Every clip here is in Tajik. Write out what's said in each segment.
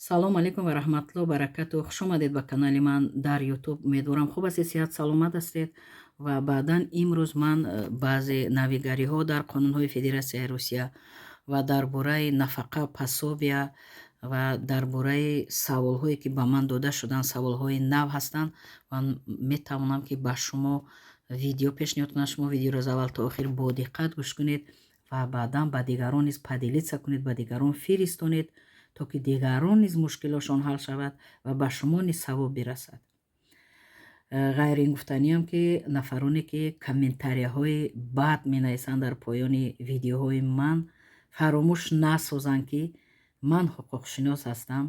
салому алейкум ва раҳматуллоҳи ва баракатуҳ. хуш омадед ба канали ман дар ютуб. Умедворам хуб ҳастед, сиҳат саломат ҳастед. Ва баъдан имрӯз ман баъзе навигариҳо дар қонунҳои Федератсияи Русия ва дар бораи нафақа, пособия ва дар бораи саволҳое ки ба ман дода шуданд, саволҳои нав ҳастанд ва метавонам ки ба шумо видео пешниҳод кунам. Шумо видеоро аз аввал то охир бо диққат гӯш кунед ва баъдан ба дигарон низ падилиса кунед, ба дигарон фиристонед, то ки дигарон низ мушкилошон ҳал шавад ва ба шумо низ савоб бирасад. ғайри ин гуфтаниам ки нафароне ки комментарияҳои бад менависанд дар поёни видеоҳои ман, фаромӯш насозанд ки ман ҳуқуқшинос ҳастам.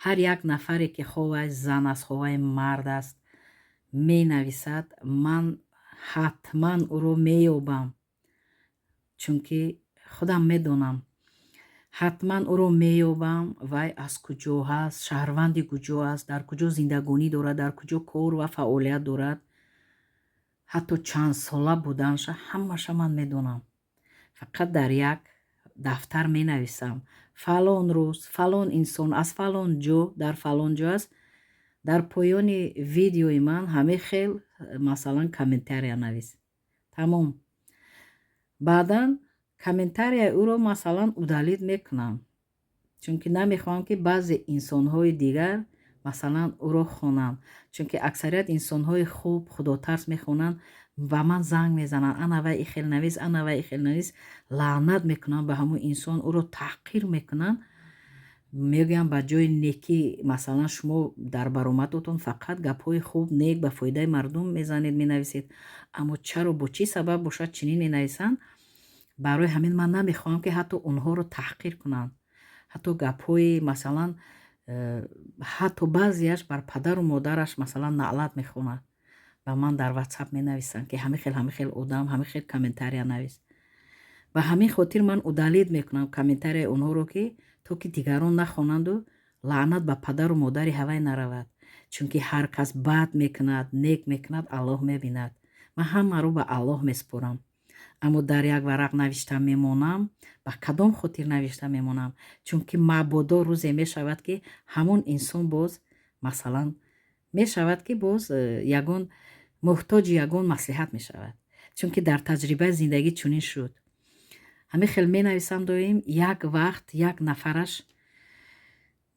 ҳар як нафаре ки ховай зан аст, ховай мард аст, менависад, ман ҳатман ӯро меёбам, чунки худам медонам. ҳатман ӯро меёбам, вай аз куҷо ҳаст, шаҳрванди куҷо аст, дар куҷо зиндагонӣ дорад, дар куҷо кор ва фаъолият дорад, ҳатто чандсола буданша, ҳамаша ман медонам. Фақат дар як дафтар менависам: фалон рӯз фалон инсон аз фалон ҷо дар фалон ҷо аст. Дар поёни видеои ман ҳаме хел масалан комментария навис. Тамом. баъдан комментарияи ӯро масалан удалит мекунам, чунки намехоҳам ки баъзе инсонҳои дигар масалан ӯро хонанд, чунки аксарият инсонҳои хуб худотарс мехонанд, ба ман занг мезананд: ана вай ихел навис, ана вай ихел навис. лаънат мекунанд ба ҳамон инсон, ӯро таҳқир мекунанд. мегӯям ба ҷои некӣ масалан шумо дар баромадатон фақат гапҳои хуб, нек, ба фоидаи мардум мезанед, менависед. аммо чаро, бо чӣ сабаб бошад чунин менависанд? барои ҳамин ман намехоҳам ки ҳатто онҳоро таҳқир кунанд. ҳатто гапҳои масалан ҳатто баъзеаш бар падару модараш масалан наълат мехонад. ба ман дар WhatsApp менависанд ки ҳамин хел одам, ҳамин хел комментария навис. ба ҳамин хотир ман удалит мекунам комментарияи онҳоро, ки то ки дигарон нахонанду лаънат ба падару модари ҳавай наравад. Чунки ҳар кас бад мекунад, нек мекунад, Аллоҳ мебинад. ман ҳамаро ба Аллоҳ меспорам. аммо дар як варақ навишта мемонам. ба кадом хотир навишта мемонам? Чунки мабодо рӯзе мешавад ки ҳамон инсон боз масалан мешавад ки боз ягон муҳтоҷи ягон маслиҳат мешавад. Чунки дар таҷрибаи зиндагӣ чунин шуд. ҳамин хел менависам доим. Як вақт як нафараш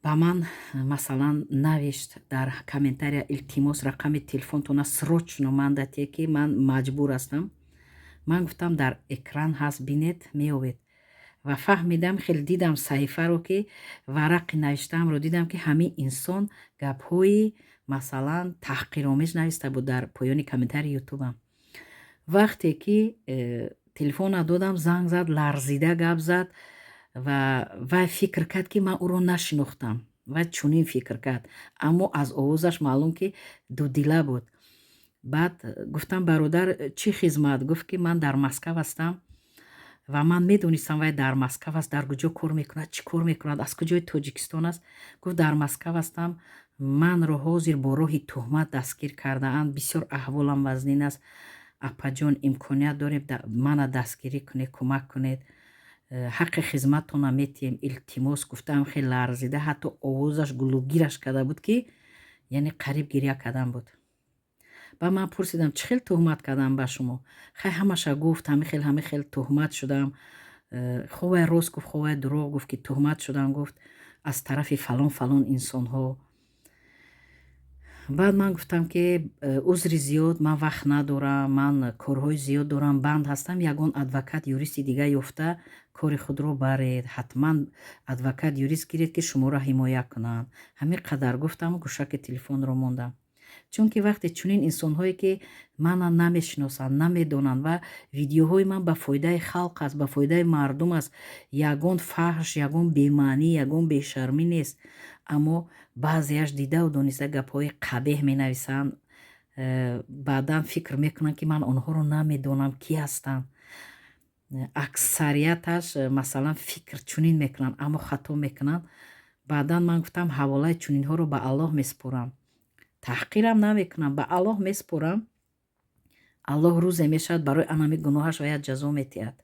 ба ман масалан навишт дар комментария: илтимос рақами телефонтона срочно ман датие ки ман маҷбур ҳастам. ман гуфтам дар экран ҳаст, бинед, меёбед. ва фаҳмидам, хел дидам саҳифаро, ки варақи навиштаамро дидам, ки ҳамин инсон гапҳои масалан таҳқиромез нависта буд дар поёни комментарии ютубам. вақте ки телефона додам, занг зад, ларзида гап зад ва вай фикр кард ки ман ӯро нашинохтам. вай чунин фикр кард, аммо аз овозаш маълум ки дудила буд. баъд гуфтам: бародар, чӣ хизмат? гуфт ки ман дар Москав ҳастам. ва ман медонистам вай дар Москав аст, дар куҷо кор мекунад, чӣ кор мекунад, аз куҷои Тоҷикистон аст. гуфт: дар Москав ҳастам, манро ҳозир бо роҳи туҳмат дастгир кардаанд, бисёр аҳволам вазнин аст. апаҷон, имконият дорем мана дастгирӣ кунед, кӯмак кунед, ҳаққи хизматтонам метиҳем, илтимос. гуфтам хел ларзида, ҳатто овозаш гулӯгираш карда буд, ки яъне қариб гирья кардан буд. ба ман пурсидам: чӣ хел туҳмат кардам ба шумо? хай ҳамаша гуфт, ҳамин хел туҳмат шудам. ховай рост гуфт, ховай дурӯғ гуфт, ки туҳмат шудам, гуфт аз тарафи фалон инсонҳо. баъд ман гуфтам ки узри зиёд, ман вақт надорам, ман корҳои зиёд дорам, банд ҳастам. ягон адвокат, юристи дигар ёфта кори худро баред. ҳатман адвокат, юрист гиред, ки шуморо ҳимоя кунанд. ҳамин қадар гуфтам, гӯшаки телефонро мондам. чунки вақте чунин инсонҳое ки мана намешиносанд, намедонанд ва видеоҳои ман ба фоидаи халқ аст, ба фоидаи мардум аст, ягон фаҳш, ягон бемаънӣ, ягон бешармӣ нест, аммо баъзеаш дидау дониста гапҳои қабеҳ менависанд. баъдан фикр мекунанд ки ман онҳоро намедонам кӣ ҳастанд. аксарияташ масалан фикр чунин мекунанд, аммо хато мекунанд. баъдан ман гуфтам ҳаволаи чунинҳоро ба Аллоҳ меспорам. таҳқирам намекунам, ба Аллоҳ меспорам. Аллоҳ рӯзе мешавад барои анами гуноҳаш ваят ҷазо метиҳад.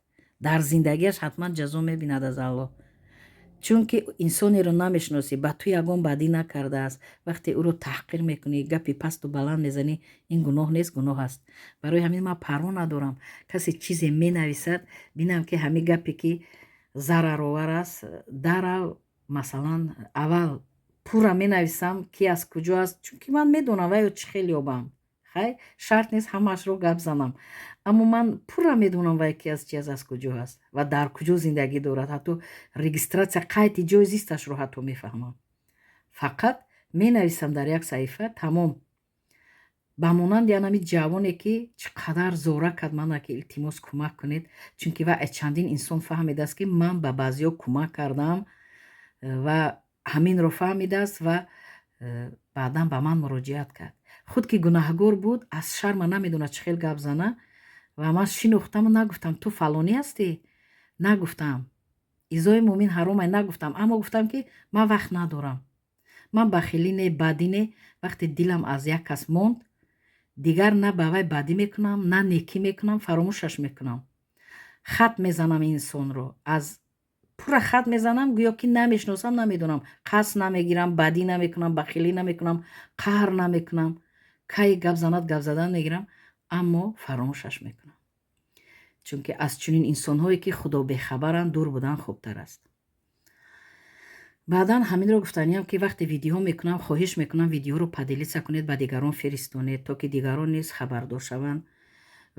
дар зиндагиаш ҳатман ҷазо мебинад аз Аллоҳ. чунки инсонеро намешиносӣ, ба ту ягон бадӣ накардааст. Вақте ӯро таҳқир мекунӣ, гапи пасту баланд мезанӣ, ин гуноҳ нест, гуноҳ аст. Барои ҳамин ман парво надорам касе чизе менависад, бинам ки ҳамин гапе ки зараровар аст, дарав масалан аввал пурра менависам ки аз куҷо аст, чунки ман медонам вайо чӣ хел ёбам. хай шарт нест ҳамаашро гап занам, аммо ман пурра медонам вай ки аз чи аст, аз куҷо аст ва дар куҷо зиндагӣ дорад. ҳатто регистратсия қайди ҷои зисташро ҳатто мефаҳмам. Фақат менависам дар як саҳифа, тамом. ба монанди анами ҷавоне ки чӣ қадар зора кард мана ки илтимос кӯмак кунед, чунки вай аз чандин инсон фаҳмидааст ки ман ба баъзиҳо кӯмак кардам ва ҳаминро фаҳмидааст ва баъдан ба ман муроҷиат кард. худ ки гунаҳгор буд, аз шарма намедонад чӣ хел гап зана ва ман шинохтаму нагуфтам ту фалонӣ ҳастӣ, нагуфтам. изои муъмин ҳаромай нагуфтам, аммо гуфтам ки ман вақт надорам. ман бахилӣ не, бадӣ не. вақте дилам аз як кас монд, дигар на ба вай бадӣ мекунам, на некӣ мекунам, фаромӯшаш мекунам. хат мезанам инсонро, аз пурра хат мезанам, гӯё ки намешиносам, намедонам, қасд намегирам, бадӣ намекунам, бахилӣ намекунам, қаҳр намекунам. кай гап занад гап задан мегирам, аммо фаромӯшаш мекунам. чунки аз чунин инсонҳое ки худо бехабаранд, дур будан хубтар аст. баъдан ҳаминро гуфтаниям ки вақте видеоҳо мекунам, хоҳиш мекунам видеоҳоро падилиса кунед, ба дигарон фиристонед, то ки дигарон низ хабардор шаванд.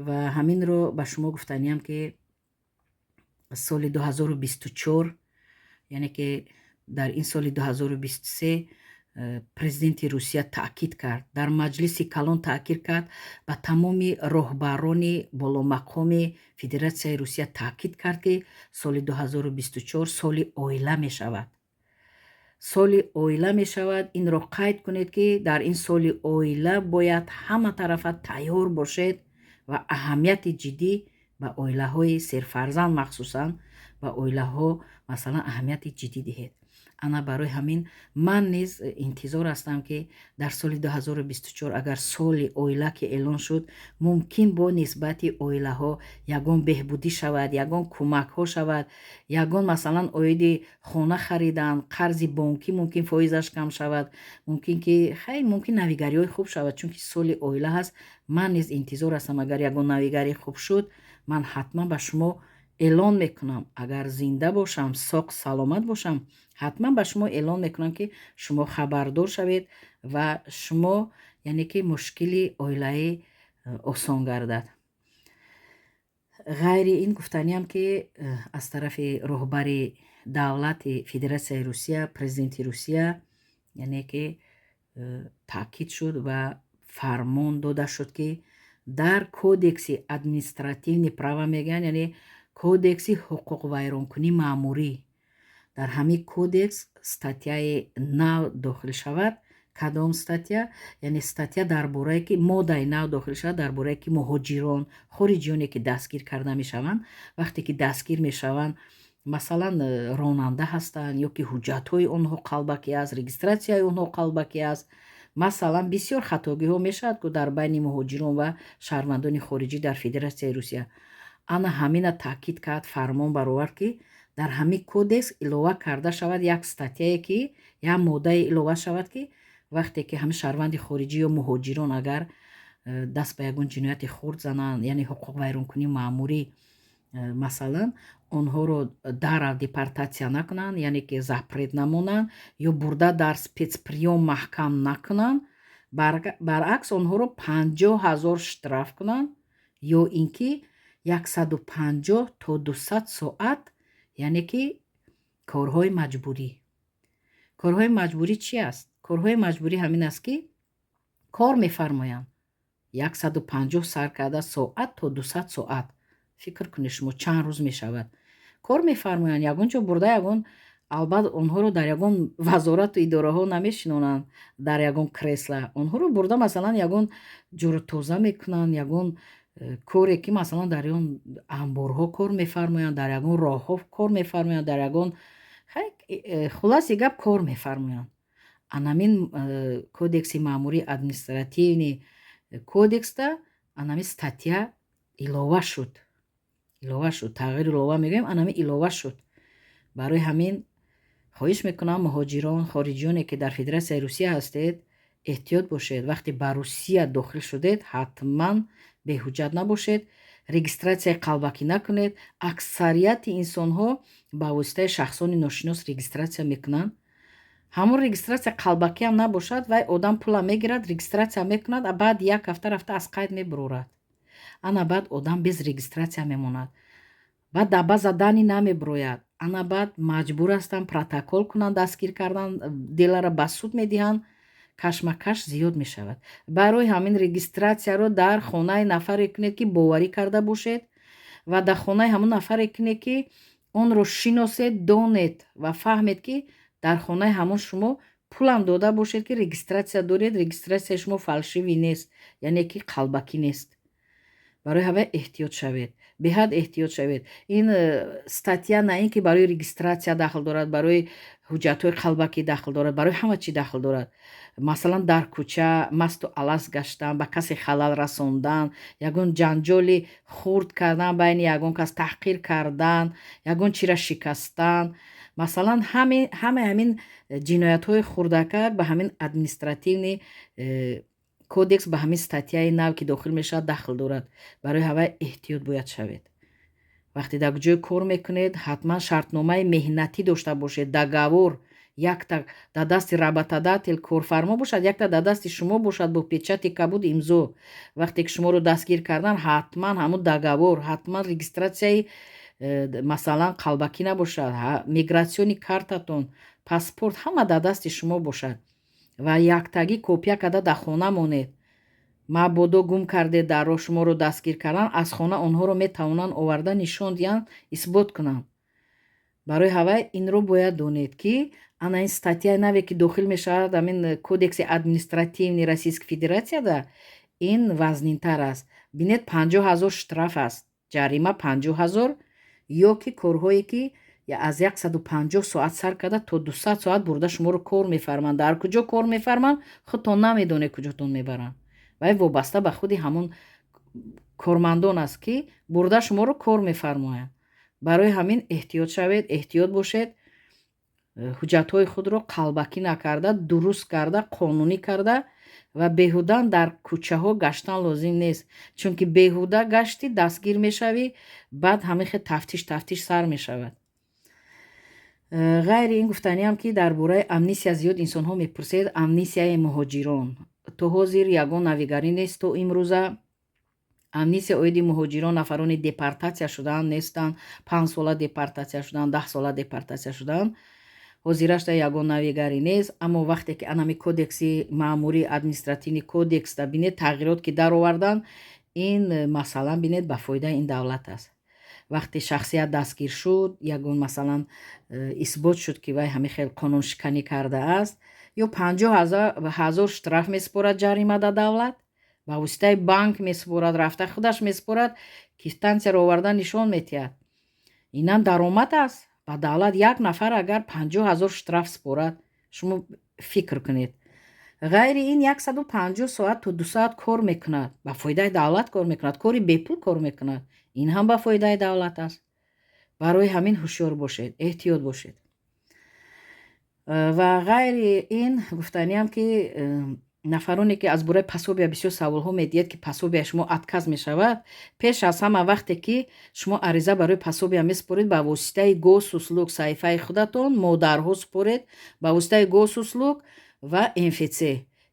ва ҳаминро ба шумо гуфтаниям ки соли 2024, яъне ки дар ин соли 2023 президенти Русия таъкид кард, дар маҷлиси калон таъкид кард, ба тамоми роҳбарони боломақоми Федератсияи Русия таъкид кард ки соли 2024 соли оила мешавад. соли оила мешавад. Инро қайд кунед ки дар ин соли оила бояд ҳама тарафа тайёр бошед ва аҳамияти ҷиддӣ ба оилаҳои серфарзанд, махсусан ба оилаҳо масалан аҳамияти ҷиддӣ диҳед. ана барои ҳамин ман низ интизор ҳастам ки дар соли 2024 агар соли оила ки эълон шуд, мумкин бо нисбати оилаҳо ягон беҳбудӣ шавад, ягон кӯмакҳо шавад, ягон масалан оиди хона харидан, қарзи бонкӣ мумкин фоизаш кам шавад, мумкин ки хай мумкин навигариҳои хуб шавад, чунки соли оила ҳаст. ман низ интизор ҳастам, агар ягон навигарӣ хуб шуд, ман ҳатман ба шумо эълон мекунам. агар зинда бошам, соқ саломат бошам, ҳатман ба шумо эълон мекунам ки шумо хабардор шавед ва шумо яъне ки мушкили оилаӣ осон гардад. ғайри ин гуфтаниям ки аз тарафи роҳбари давлати Федератсияи Русия, президенти Русия, яъне ки таъкид шуд ва фармон дода шуд ки дар кодекси административни права мегӯянд, яъне кодекси ҳуқуқвайронкунӣ маъмурӣ, дар ҳамин кодекс статьяи нав дохил шавад. кадом статья? яъне статья дар бораи ки моддаи нав дохил шавад дар бораи ки муҳоҷирон, хориҷиёне ки дастгир карда мешаванд, вақте ки дастгир мешаванд, масалан ронанда ҳастанд ё ки ҳуҷҷатҳои онҳо қалбакӣ аст, регистратсияи онҳо қалбакӣ аст. масалан бисёр хатогиҳо мешавад ки дар байни муҳоҷирон ва шаҳрвандони хориҷӣ дар Федератсияи Русия. ана ҳамина таъкид кард, фармон баровард ки дар ҳамин кодекс илова карда шавад як статьяе ки як моддае илова шавад ки вақте ки ҳамин шаҳрванди хориҷӣ ё муҳоҷирон агар даст ба ягон ҷинояти хурд зананд, яъне ҳуқуқвайронкунӣ маъмурӣ, масалан онҳоро дарав депортатсия накунанд, яъне ки запрет намонанд ё бурда дар спецприём маҳкам накунанд, баръакс онҳоро 50,000 штраф кунанд ё ин ки 150 то 200 соат, яъне ки корҳои маҷбурӣ. корҳои маҷбурӣ чӣ аст? корҳои маҷбурӣ ҳамин аст ки кор мефармоянд 150 сар карда соат то 200 соат. фикр кунед шумо чанд рӯз мешавад. кор мефармоянд, ягон ҷо бурда ягон, албат онҳоро дар ягон вазорату идораҳо намешинонанд, дар ягон кресла. онҳоро бурда масалан ягон ҷоро тоза мекунанд, ягон коре ки масалан дар ён амборҳо кор мефармоянд, дар ягон роҳҳо кор мефармоянд, дар ягон хулоси гап кор мефармоянд. анамин кодекси маъмурии административни кодекста анамин статья илова шуд. Тағйир илова мегӯем, анамин илова шуд. барои ҳамин хоҳиш мекунам муҳоҷирон хориҷионе ки дар Федератсияи Русия ҳастед, эҳтиёт бошед. Вақте ба Русия дохил шудед, ҳатман беҳуҷҷат набошед, регистратсияи қалбакӣ накунед. Аксарияти инсонҳо ба воситаи шахсони ношинос регистратсия мекунанд. ҳамон регистратсия қалбакӣ ҳам набошад, вай одам пула мегирад, регистратсия мекунад, баъд як ҳафта рафта аз қайд мебурорад. ана баъд одам без регистратсия мемонад. баъд даба задани намебурояд. ана баъд маҷбур ҳастанд протокол кунанд, дастгир кардан деларо ба суд медиҳанд. кашмакаш зиёд мешавад. барои ҳамин регистратсияро дар хонаи нафаре кунед ки боварӣ карда бошед ва дар хонаи ҳамон нафаре кунед ки онро шиносед, донед ва фаҳмед ки дар хонаи ҳамон шумо пулам дода бошед ки регистратсия доред. Регистратсияи шумо фалшивӣ нест, яъне ки қалбакӣ нест. барои ҳава эҳтиёт шавед, беҳад эҳтиёт шавед. Ин статья на ин ки барои регистратсия дахл дорад, барои ҳуҷҷатҳои қалбакӣ дахл дорад, барои ҳама чӣ дахл дорад. масалан дар кӯча масту аласт гаштан, ба касе халал расондан, ягон ҷанҷоли хурд кардан, байни ягон кас таҳқир кардан, ягон чиро шикастан. масалан ҳамаи ҳамин ҷиноятҳои хурдакак ба ҳамин административни кодекс, ба ҳамин статьяи нав ки дохил мешавад дахл дорад. барои ҳава эҳтиёт бояд шавед. вақте дар ҷое кор мекунед, ҳатман шартномаи меҳнатӣ дошта бошед, договор. якта дар дасти работодател корфармо бошад, якта дар дасти шумо бошад бо печати кабуд имзо. вақте ки шуморо дастгир кардан, ҳатман ҳамун договор, ҳатман регистратсияи масалан қалбакӣ набошад, мигратсиони картатон, паспорт ҳама дар дасти шумо бошад ва яктагӣ копия карда дар хона монед. мабодо гум кардед дар роҳ, шуморо дастгир кардан, аз хона онҳоро метавонанд оварда нишон диҳанд, исбот кунанд. барои ҳава инро бояд донед ки ана ин статьяи наве ки дохил мешавад ҳамин кодекси административни Российской Федератсияда, ин вазнинтар аст. бинед 50 000 штраф аст, ҷарима 50 000, ё ки корҳое ки аз 150 соат сар карда то 200 соат бурда шуморо кор мефарманд. дар куҷо кор мефарманд, худтон намедонед куҷотон мебаранд. вай вобаста ба худи ҳамон кормандон аст ки бурда шуморо кор мефармоянд. барои ҳамин эҳтиёт шавед, эҳтиёт бошед. ҳуҷҷатҳои худро қалбакӣ накарда, дуруст карда, қонунӣ карда ва беҳудан дар кӯчаҳо гаштан лозим нест. чунки беҳуда гашти дастгир мешавӣ, баъд ҳамин хел тафтиш сар мешавад. ғайри ин гуфтаниам ки дар бораи амнистия зиёд инсонҳо мепурсед. амнистияи муҳоҷирон то ҳозир ягон навигарӣ нест. то имрӯза амнистия оиди муҳоҷирон, нафарони депортатсия шудаанд нестанд. 5 сола депортатсия шудаанд, 10 сола депортатсия шудаанд. ҳозирашда ягон навигарӣ нест. аммо вақте ки анами кодекси маъмурӣ, административни кодексда бинед тағйирот ки дароварданд, ин масалан бинед ба фоидаи ин давлат аст. вақте шахсият дастгир шуд, ягон масалан исбот шуд ки вай ҳамин хел қонуншиканӣ кардааст, ё 50 000 штраф месупорад ҷарима дар давлат, ба воситаи банк месупорад, рафта худаш месупорад, квитансияро оварда нишон метиҳад. инам даромад аст. ба давлат як нафар агар 50 000 штраф супорад, шумо фикр кунед. ғайри ин 150 соат то 2 соат кор мекунад, ба фоидаи давлат кор мекунад, кори бепул кор мекунад. ин ҳам ба фоидаи давлат аст. барои ҳамин ҳушёр бошед, эҳтиёт бошед. ва ғайри ин гуфтаниам ки нафароне ки аз бораи пособия бисёр саволҳо медиҳед ки пособияи шумо отказ мешавад. пеш аз ҳама вақте ки шумо ариза барои пособия месупоред, ба воситаи госуслуг саҳифаи худатон модарҳо супоред, ба воситаи госуслуг ва МФЦ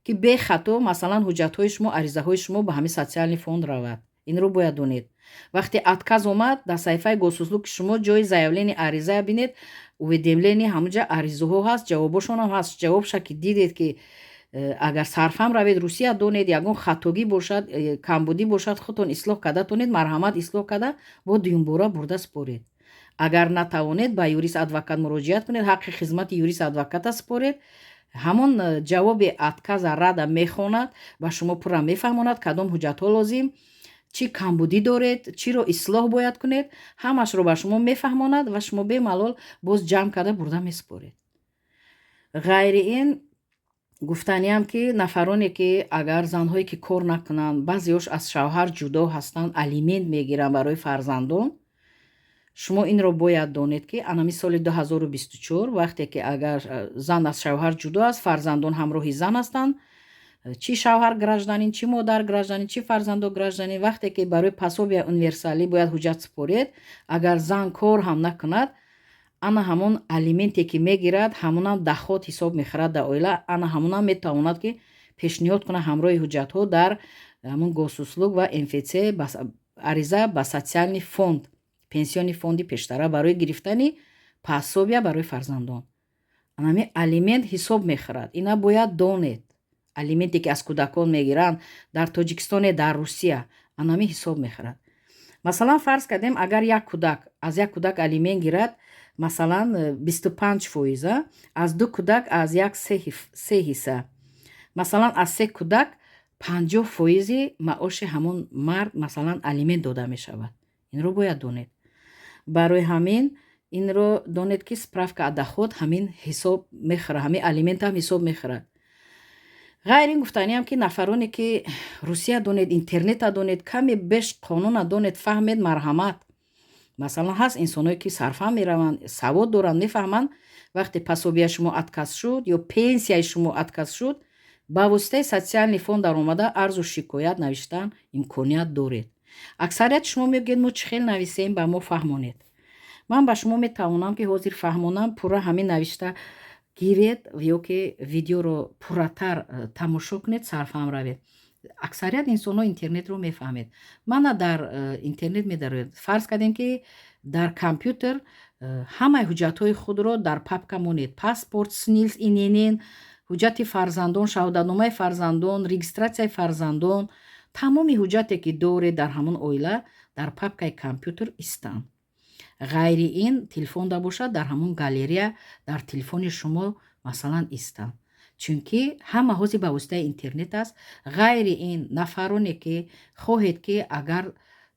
ки бехато масалан ҳуҷҷатҳои шумо, аризаҳои шумо ба ҳамин социални фонд равад. инро бояд донед. вақте отказ омад, дар саҳифаи госуслуг шумо ҷои заявлени ариза бинед, уведомлени ҳамуҷа аризаҳо ҳаст, ҷавобошонам ҳаст. ҷавобша ки дидед ки агар сарфам равед Русия, донед ягон хатогӣ бошад, камбудӣ бошад, худтон ислоҳ карда тонед, марҳамат ислоҳ карда бо дуюмбора бурда супоред. агар натавонед, ба юрист адвокат муроҷиат кунед, ҳаққи хизмати юрист адвоката супоред. ҳамон ҷавоби отказа рада мехонад, ба шумо пурра мефаҳмонад кадом ҳуҷҷатҳо лозим, чӣ камбудӣ доред, чиро ислоҳ бояд кунед, ҳамашро ба шумо мефаҳмонад ва шумо бемалол боз ҷамъ карда бурда месупоред. ғайри ин гуфтаниам ки нафароне ки агар занҳое ки кор накунанд, баъзеҳош аз шавҳар ҷудо ҳастанд, алимент мегиранд барои фарзандон, шумо инро бояд донед ки анами соли 2024 вақте ки агар зан аз шавҳар ҷудо аст, фарзандон ҳамроҳи зан ҳастанд, чӣ шавҳар гражданин, чӣ модар гражданин, чӣ фарзандо гражданин, вақте ки барои пособияи универсалӣ бояд ҳуҷҷат супоред, агар зан кор ҳам накунад, ана ҳамон алименте ки мегирад, ҳамонам дахот ҳисоб мехӯрад дар оила, ана ҳамонам метавонад ки пешниҳод кунад ҳамроҳи ҳуҷҷатҳо дар ҳамон госуслук ва МФЦ ариза ба социални фонд, пенсиони фонди пештара барои гирифтани пособия барои фарзандон. Анами алимент ҳисоб мехӯрад. Ина бояд донед. Алименте ки аз кӯдакон мегиранд дар Тоҷикистоне, дар Русия, анами ҳисоб мехӯрад. Масалан фарз кардем, агар аз як кӯдак алимент гирад, масалан 25%, аз ду кӯдак аз як 3%. Масалан аз 3 кӯдак 50% маоши ҳамон мард масалан алимент дода мешавад. Инро бояд донед. Барои ҳамин инро донед ки справка аз доход ҳамин ҳисоб мехӯрад, ҳамин алиментам ҳисоб мехӯрад. ғайр ин гуфтаниам ки нафароне ки Русия донед, интернета донед, каме беш қонуна донед, фаҳмед, марҳамат. Масалан ҳаст инсоное ки сарфаҳм мераванд, савод доранд, мефаҳманд вақте пособияи шумо отказ шуд ё пенсияи шумо отказ шуд, ба воситаи социални фонд даромада арзу шикоят навиштан имконият доред. Аксарияти шумо мегӯед мо чӣ хел нависем, ба мо фаҳмонед. Ман ба шумо метавонам ки ҳозир фаҳмонам, пурра ҳамин навишта гиред ё ки видеоро пурратар тамошо кунед, сарфаҳм равед. Аксарият инсонҳо интернетро мефаҳмед. Мана дар интернет медароед. Фарз кардем ки дар компютер ҳамаи ҳуҷҷатҳои худро дар папка монед. Паспорт, СНИЛС, ИНН, ҳуҷҷати фарзандон, шаҳодатномаи фарзандон, регистратсияи фарзандон, тамоми ҳуҷҷате ки доред дар ҳамон оила дар папкаи компютер истанд. ғайри ин телефонда бошад, дар ҳамон галерея дар телефони шумо масалан истанд. Чунки ҳама ҳозир ба воситаи интернет аст. ғайри ин нафароне ки хоҳед ки агар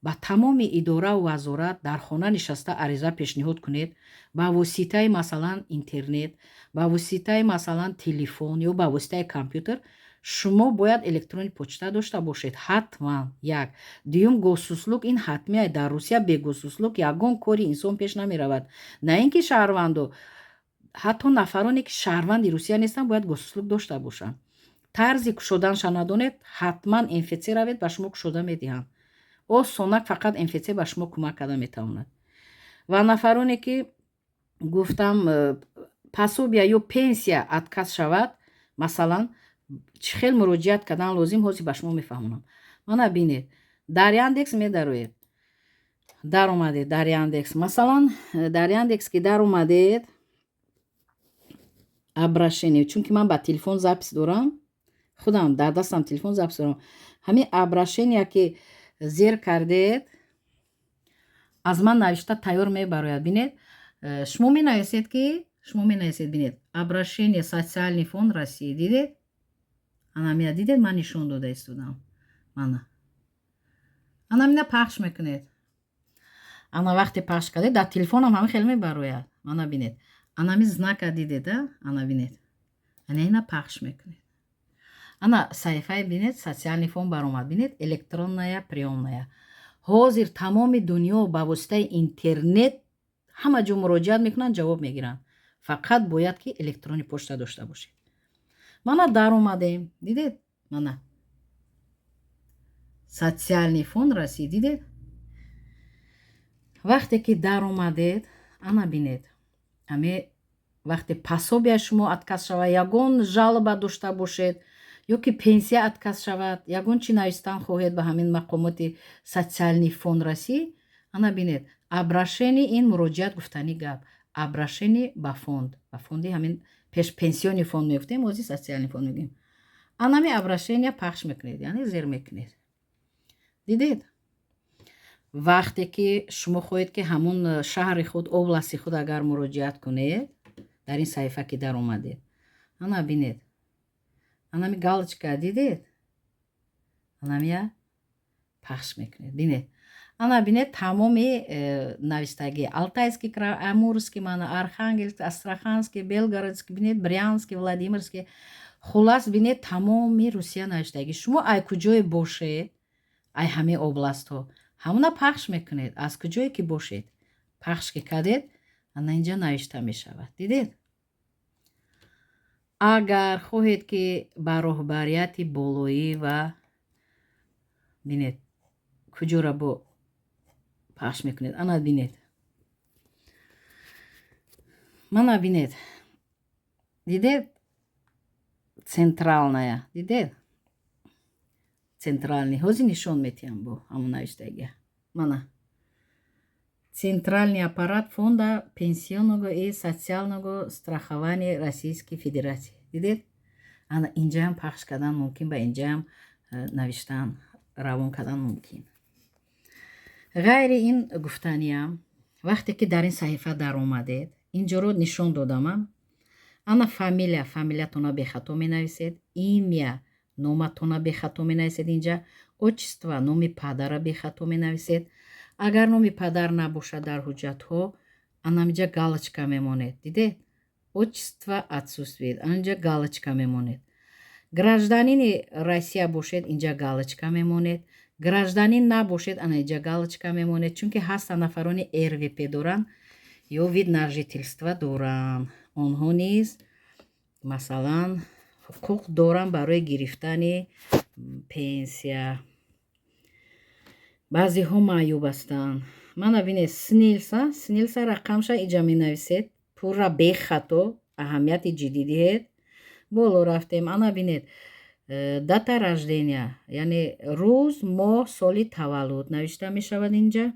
ба тамоми иdoраву вазорат дар хона нишаста ариза пешниҳод кунед, ба воситаи масалан интернет, ба воситаи масалан телефон ё ба воситаи компютер, шумо бояд электронни почта дошта бошед. ҳатман як. Дуюм, госуслук, ин ҳатмияд. Дар Русия бе госуслук ягон кори инсон пеш намеравад. На ин ки шаҳрвандо, ҳатто нафароне ки шаҳрванди Русия нестанд, бояд госуслук дошта бошанд. тарзи кушоданша надонед, ҳатман МФЦ равед, ба шумо кушода медиҳанд. осонак фақат МФЦ ба шумо кӯмак карда метавонад. Ва нафароне ки гуфтам пособия ё пенсия отказ шавад, масалан чӣ хел муроҷиат кардан лозим, ҳозир ба шумо мефаҳмонам. Мана бинед, дар Яндекс медароед, даромадед дар Яндекс. Масалан дар Яндекс ки даромадед, обращение, чунки ман ба телефон запис дорам, худам дар дастам телефон запис дорам, ҳамин обращение ки зер кардед, аз ман навишта тайёр мебарояд. Бинед, шумо менависед ки бинед, обращение социальный фонд России, дидед? Анамия дидед, ман нишон дода истодам. Мана анамина пахш мекунед. Ана вақте пахш кардед, дар телефонам ҳамин хел мебарояд. Мана бинед, анами знака дидед, ана бинед, ана пахш мекунед. Ана саҳифаи бинед, социальный фонд баромад. Бинед, электронная приёмная. ҳозир тамоми дунё ба воситаи интернет ҳама ҷо муроҷиат мекунанд, ҷавоб мегиранд. Фақат бояд ки электронни почта дошта бошед. Мана даромадем, дидед? Мана социальный фонд России, дидед? вақте ки даромадед, ана бинед, аме вақте пособияи шумо отказ шавад, ягон жалоба дошта бошед ё ки пенсия отказ шавад, ягон чӣ навистан хоҳед ба ҳамин мақомоти социальный фонд России, ана бинед, обращение, ин муроҷиат гуфтани гап, обращение ба фонд, ба фонди ҳамин пеш пенсиони фонд мегуфтем, ҳозир социальный фонд мегӯем. анами обращение пахш мекунед, яъне зер мекунед. дидед? вақте ки шумо хоҳед ки ҳамон шаҳри худ, области худ агар муроҷиат кунед, дар ин саҳифа ки даромадед, ана бинед, анами галочка, дидед? анамия пахш мекунед. Бинед, ана бинед, тамоми навистагӣ, Алтайский край, Амурский, мана Архангельск, Астраханский, Белгородский, бинед, Брянский, Владимирский, хулас бинед, тамоми Русия навиштагӣ. шумо ай куҷое бошед, ай ҳамин областҳо, ҳамуна пахш мекунед, аз куҷое ки бошед. пахш ки кардед, ана инҷа навишта мешавад. Дидед? Агар хоҳед ки ба роҳбарияти болоӣ ва бинед куҷора бо пахш мекунед. Ана бинед. Мана бинед. Дидед? Централная. Дидед? Центральный. Ҳозир нишон метиҳам бо ҳамон навиштагиа. Мана. Центральный аппарат фонда пенсионного и социального страхования Российской Федерации. Дидед? Ана инҷаам пахш кардан мумкин, ба инҷаам навиштан равон кардан мумкин. ғайри ин гуфтаниам, вақте ки дар ин саҳифа даромадед, инҷоро нишон додамам. Ана фамилиятона бехато менависед, имя номатона бехато менависед. Инҷа отчество, номи падара бехато менависед. Агар номи падар набошад дар ҳуҷҷатҳо, анамиҷа галочка мемонед. Дидед? Отчество отсутствует. Анҷа галочка мемонед. Гражданини Россия бошед, инҷа галочка мемонед. Гражданин набошед, ана инҷа галочка мемонед. Чунки ҳаста нафарони РВП доранд ё вид на жительство доранд. онҳо низ масалан ҳуқуқ доранд барои гирифтани пенсия. баъзеҳо маъюб ҳастанд. Мана бинед, снилса рақамша инҷа менависед. пурра бехато, аҳамияти ҷиддӣ диҳед. боло рафтем. Ана бинед, дата рождения, яъне рӯз, моҳ, соли таваллуд навишта мешавад инҷа.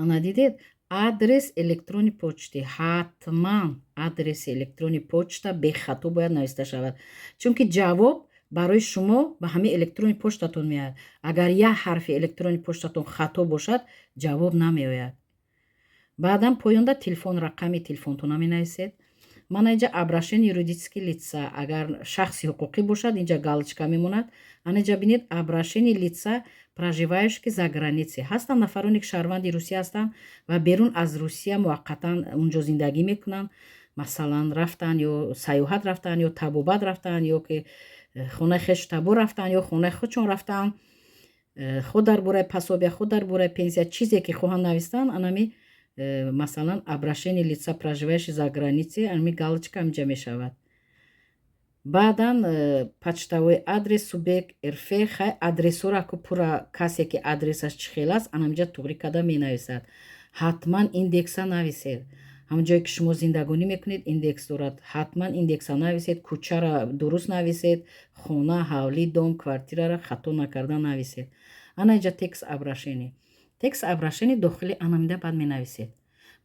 Ана дидед? адрес электрони почты. ҳатман адреси электрони почта бехато бояд нависта шавад. Чунки ҷавоб барои шумо ба ҳамин электрони почтатон меояд. Агар як ҳарфи электрони почтатон хато бошад, ҷавоб намеояд. баъдан поёнда телефон, рақами телефонтона менависед. мана инҷа обращение юридические лица. агар шахси ҳуқуқӣ бошад, инҷа галочка мемонад. ана инҷа бинед, обращение лица проживающие за границей. ҳастанд нафароне ки шаҳрванди Русия ҳастанд ва берун аз Русия муваққатан унҷо зиндагӣ мекунанд. масалан рафтанд ё сайёҳат рафтанд, ё табобат рафтанд, ё ки хонаи хешу табо рафтанд, ё хонаи худшон рафтанд. худ дар бораи пособия, худ дар бораи пенсия чизе ки хоҳанд навистанд, анами масалан обращение лица проживающие за границей, анами галочка инҷа мешавад. баъдан почтовой адрес субъект рф. хай адресҳоро ку пурра касе ки адресаш чӣ хел аст, анамиҷа туғри када менависад. ҳатман индекса нависед. ҳамон ҷое ки шумо зиндагонӣ мекунед индекс дорад. ҳатман индекса нависед. кӯчаро дуруст нависед. хона, ҳавлӣ, дом, квартираро хато накарда нависед. ана инҷа текст обращение. текст обращение дохили анамида баъд менависед.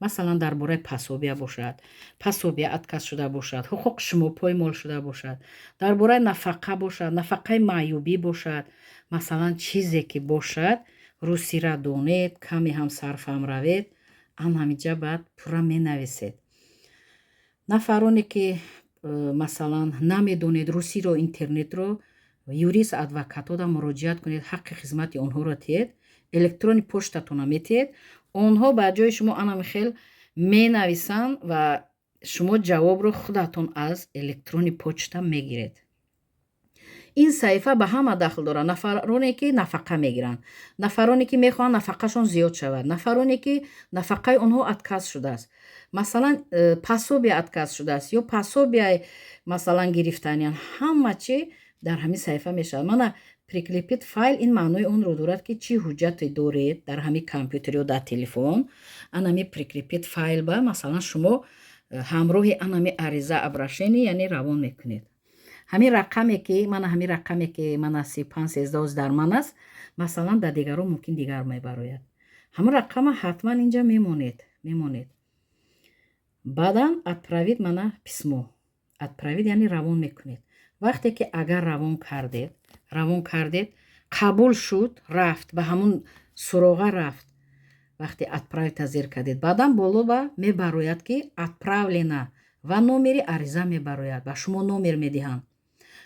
масалан дар бораи пособия бошад, пособия отказ шуда бошад, ҳуқуқи шумо поймол шуда бошад, дар бораи нафақа бошад, нафақаи маъюбӣ бошад. масалан чизе ки бошад, русиро донед, каме ҳам сарфам равед, анамиҷа баъд пурра менависед. нафароне ки масалан намедонед русиро, интернетро, юрист адвокатода муроҷиат кунед, ҳаққи хизмати онҳоро диҳед, электрони почтатона метиҳед. онҳо ба ҷои шумо анамихел менависанд ва шумо ҷавобро худатон аз электрони почта мегиред. ин саҳифа ба ҳама дахл дорад. нафароне ки нафақа мегиранд, нафароне ки мехоҳанд нафақашон зиёд шавад, нафароне ки нафақаи онҳо отказ шудааст, масалан пособия отказ шудааст ё пособияи масалан гирифтаниан, ҳама чӣ дар ҳамин саҳифа мешавад. мана приклепит файл ин маънои онро дорад ки чӣ ҳуҷҷате доред дар ҳамин компютер ё дар телефон, анами приклепит файл ба масалан шумо ҳамроҳи анами ариза обращение яъне равон мекунед. ҳамин рақаме ки мана 3513 дар ман аст, масалан дар дигарон мумкин дигар мебарояд. ҳамин рақама ҳатман инҷа мемонед. баъдан отправить мана письмо. отправить яъне равон мекунед. вақте ки агар равон кардед, қабул шуд, рафт ба ҳамун суроға рафт. вақте отправить тазир кардед, баъдан боло ба мебарояд ки отправлена ва номери ариза мебарояд. ба шумо номер медиҳанд.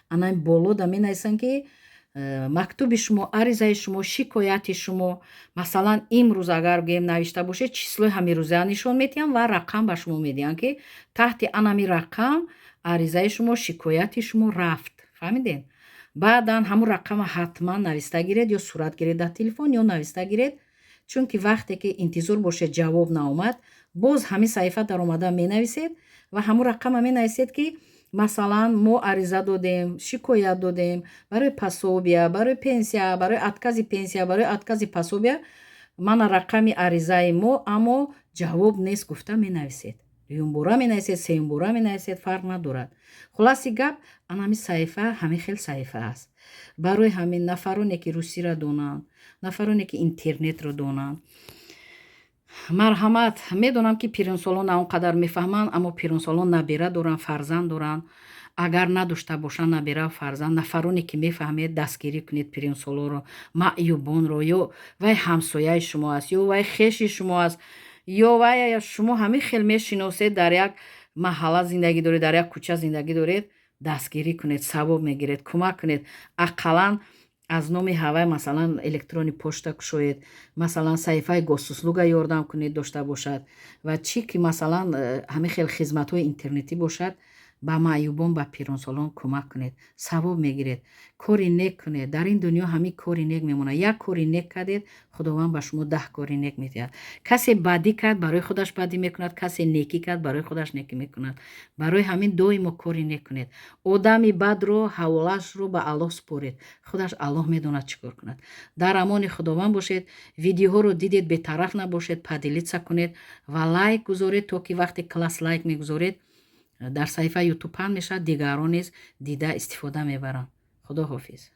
ана боло да менависанд ки мактуби шумо, аризаи шумо, шикояти шумо, масалан имрӯз агар гӯем навишта бошед, числои ҳамирӯза нишон медиҳанд ва рақам ба шумо медиҳанд ки таҳти анами рақам аризаи шумо, шикояти шумо рафт. фаҳмидед? баъдан ҳамун рақама ҳатман нависта гиред ё сурат гиред дар телефон ё нависта гиред. чунки вақте ки интизор бошед ҷавоб наомад боз ҳамин саҳифа даромада менависед ва ҳамун рақама менависед ки масалан мо ариза додем, шикоят додем барои пособия, барои пенсия, барои откази пенсия, барои откази пособия мана рақами аризаи мо, аммо ҷавоб нест гуфта менависед. дуюмбора менависед, сеюмбора менависед, фарқ надорад. хулоси гап анами саҳифа ҳамин хел саҳифа аст. барои ҳамин нафароне ки русиро донанд, нафароне ки интернетро донанд, марҳамат. Медонам ки пиринсолон на он қадар мефаҳманд, аммо пиринсолон набира доранд, фарзанд доранд. агар надошта бошанд набира фарзанд, нафароне ки мефаҳмед дастгирӣ кунед пиринсолонро, маъюбонро, ё вай ҳамсояи шумо аст, ё вай хеши шумо аст, ё вай шумо ҳамин хел мешиносед, дар як маҳалла зиндагӣ доред, дар як кӯча зиндагӣ доред, дастгирӣ кунед, савоб мегиред, кӯмак кунед. ақаллан аз номи ҳавай масалан электрони почта кушоед, масалан саҳифаи госуслуга ёрдам кунед дошта бошад ва чӣ ки масалан ҳамин хел хизматҳои интернетӣ бошад, ба маъюбон, ба пиринсолон кӯмак кунед, савоб мегиред, кори нек кунед. дар ин дунё ҳамин кори нек мемонад. як кори нек кардед, худованд ба шумо 10 кори нек медиҳад. касе бадӣ кард, барои худаш бадӣ мекунад, касе некӣ кард, барои худаш некӣ мекунад. барои ҳамин доимо кори нек кунед. одами бадро ҳаволашро ба аллоҳ супоред, худаш аллоҳ медонад чӣ кор кунад. дар амони худованд бошед. видеоҳоро дидед, бетараф набошед, падилитса кунед ва лайк гузоред, то ки вақте класс лайк мегузоред дар саҳифа ютуб паҳн мешавад, дигарон низ дида истифода мебаранд. худоҳофиз.